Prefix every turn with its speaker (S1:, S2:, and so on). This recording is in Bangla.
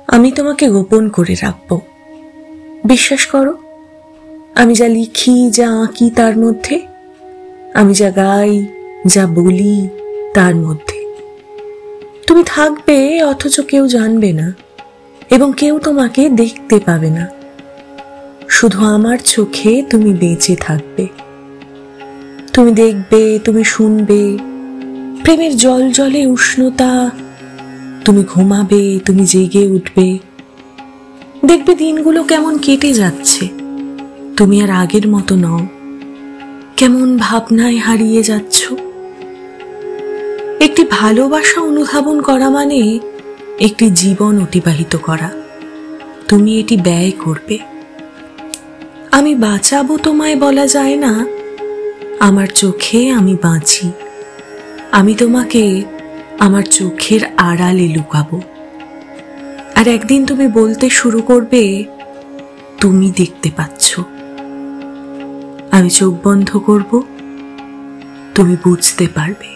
S1: আমি তোমাকে গোপন করে রাখবো। বিশ্বাস করো, আমি যা লিখি, যা আঁকি তার মধ্যে, আমি যা গাই, যা বলি তার মধ্যে তুমি থাকবে, অথচ কেউ জানবে না এবং কেউ তোমাকে দেখতে পাবে না। শুধু আমার চোখে তুমি বেঁচে থাকবে। তুমি দেখবে, তুমি শুনবে প্রেমের জল জলে উষ্ণতা। তুমি ঘুমাবে, তুমি জেগে উঠবে, দেখবে দিনগুলো কেমন কেটে যাচ্ছে। তুমি আর আগের মতো নও, কেমন ভাবনায় হারিয়ে যাচ্ছ। একটি ভালোবাসা অনুধাবন করা মানে একটি জীবন অতিবাহিত করা। তুমি এটি ব্যয় করবে। আমি বাঁচাবো তোমায় বলা যায় না, আমার চোখে আমি বাঁচি। আমি তোমাকে আমার চোখের আড়ালে লুকাবো। আর একদিন তুমি বলতে শুরু করবে, তুমি দেখতে পাচ্ছ। আমি চোখ বন্ধ করব, তুমি বুঝতে পারবে।